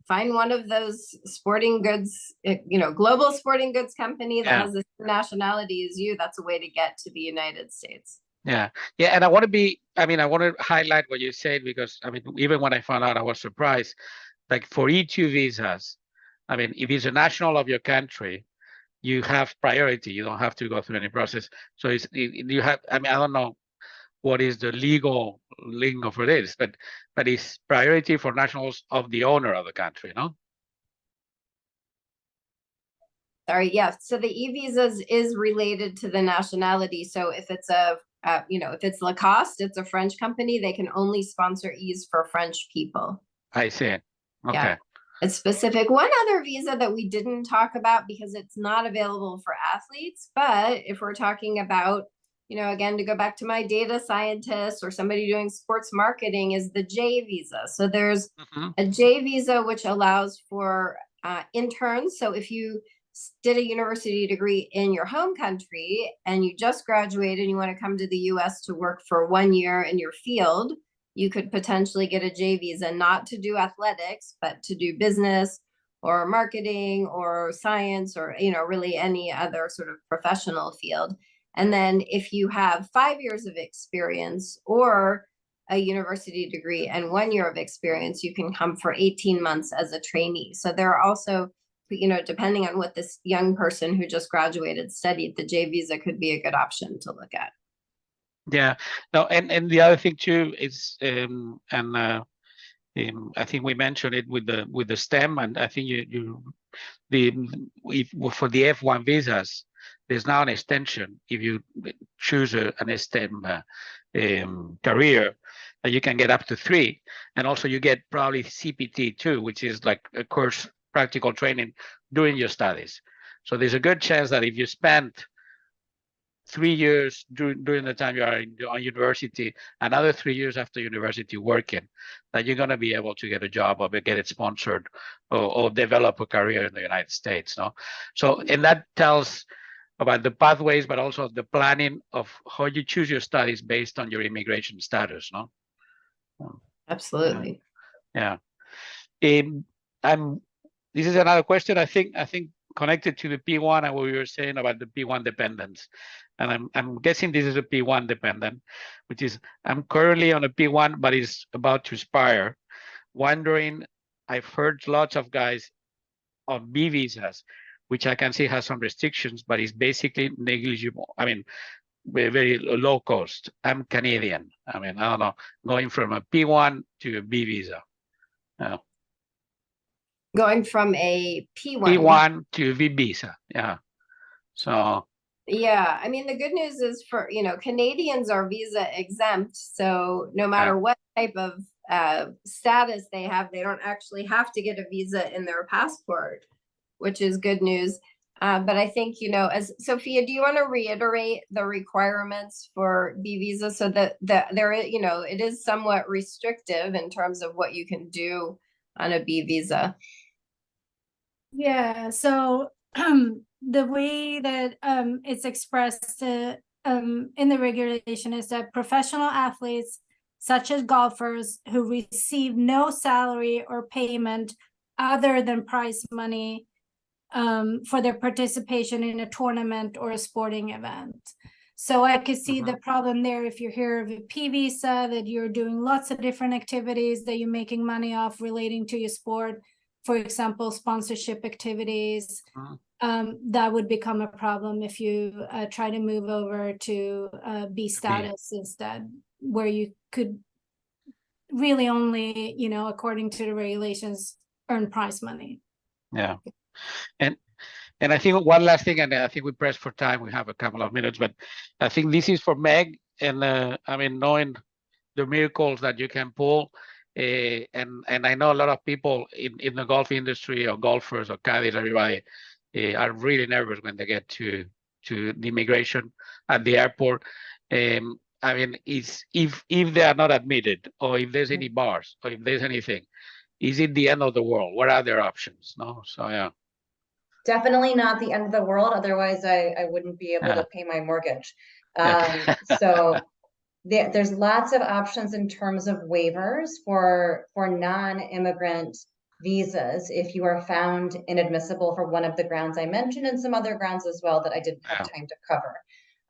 find one of those sporting goods, you know, global sporting goods company that has the same nationality as you. That's a way to get to the United States. Yeah. And I want to highlight what you said, because I mean, even when I found out, I was surprised. Like for E2 visas, I mean, if it's a national of your country, you have priority. You don't have to go through any process. So you have, I mean, I don't know what is the legal lingo for this, but it's priority for nationals of the owner of the country, no? Sorry, yeah. So the E-visas is related to the nationality. So if it's a if it's Lacoste, it's a French company, they can only sponsor E's for French people. I see. Okay. Yeah. It's specific. One other visa that we didn't talk about because it's not available for athletes, but if we're talking about, again, to go back to my data scientist or somebody doing sports marketing, is the J visa. So there's a J visa, which allows for interns. So if you did a university degree in your home country and you just graduated and you want to come to the US to work for 1 year in your field, you could potentially get a J visa, not to do athletics, but to do business or marketing or science or, really any other sort of professional field. And then if you have 5 years of experience or a university degree and 1 year of experience, you can come for 18 months as a trainee. So there are also, depending on what this young person who just graduated studied, the J visa could be a good option to look at. Yeah. No, and the other thing too is, I think we mentioned it with the STEM, and I think for the F1 visas, there's now an extension if you choose an STEM career, that you can get up to 3, and also you get probably CPT too, which is like a course practical training during your studies. So there's a good chance that if you spend 3 years during the time you are on university, another 3 years after university working, that you're going to be able to get a job or get it sponsored or develop a career in the United States. No, so and that tells about the pathways, but also the planning of how you choose your studies based on your immigration status. No, absolutely. Yeah. This is another question. I think connected to the P1 and what we were saying about the P1 dependence. And I'm guessing this is a P1 dependent, which is I'm currently on a P1, but it's about to expire. Wondering, I've heard lots of guys on B visas, which I can see has some restrictions, but it's basically negligible. I mean, very low cost. I'm Canadian. I mean, I don't know, going from a P1 to a B visa. Going from a P1. P1 to a V visa, yeah. So. Yeah, I mean, the good news is for, Canadians are visa exempt. So no matter what type of status they have, they don't actually have to get a visa in their passport, which is good news. But I think, as Sophia, do you want to reiterate the requirements for B visa so that there, it is somewhat restrictive in terms of what you can do on a B visa? Yeah, so the way that it's expressed in the regulation is that professional athletes, such as golfers who receive no salary or payment other than prize money for their participation in a tournament or a sporting event. So I could see the problem there if you're here of a P visa, that you're doing lots of different activities that you're making money off relating to your sport. For example, sponsorship activities, that would become a problem if you try to move over to B status instead, where you could really only, according to the regulations, earn prize money. Yeah. And I think one last thing, and I think we press for time, we have a couple of minutes, but I think this is for Meg. And I mean, knowing the miracles that you can pull, and I know a lot of people in the golf industry or golfers or caddies, everybody are really nervous when they get to the immigration at the airport. I mean, if they are not admitted, or if there's any bars, or if there's anything, is it the end of the world? What are their options? No, so yeah. Definitely not the end of the world. Otherwise, I wouldn't be able to pay my mortgage. So there's lots of options in terms of waivers for non-immigrant visas if you are found inadmissible for one of the grounds I mentioned, and some other grounds as well that I didn't have time to cover.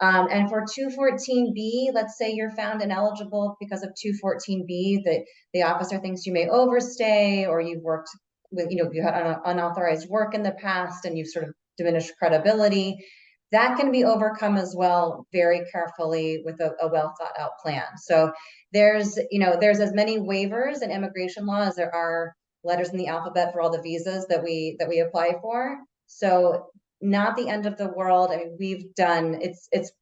And for 214B, let's say you're found ineligible because of 214B, that the officer thinks you may overstay, or you've worked with, you had unauthorized work in the past and you've sort of diminished credibility. That can be overcome as well very carefully with a well thought out plan. So there's as many waivers in immigration law as there are letters in the alphabet for all the visas that we apply for. So not the end of the world. I mean, we've done, it's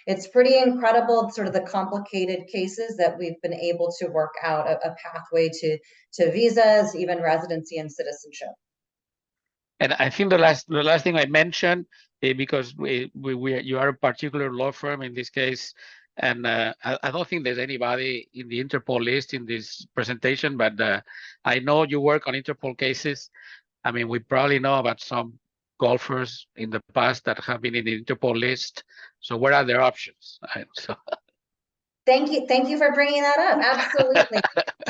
it's pretty incredible, sort of the complicated cases that we've been able to work out a pathway to visas, even residency and citizenship. And I think the last thing I mentioned, because you are a particular law firm in this case, and I don't think there's anybody in the Interpol list in this presentation, but I know you work on Interpol cases. I mean, we probably know about some golfers in the past that have been in the Interpol list. So what are their options? Thank you for bringing that up. Absolutely.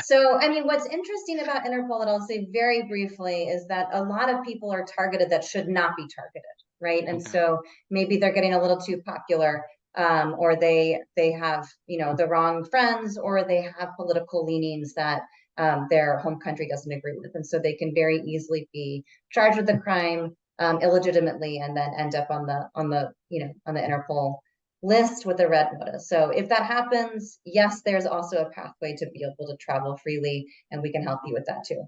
So, I mean, what's interesting about Interpol that I'll say very briefly is that a lot of people are targeted that should not be targeted, right? And so maybe they're getting a little too popular, or they have, you know, the wrong friends, or they have political leanings that their home country doesn't agree with, and so they can very easily be charged with the crime illegitimately, and then end up on the Interpol list with a red notice. So if that happens, yes, there's also a pathway to be able to travel freely, and we can help you with that too.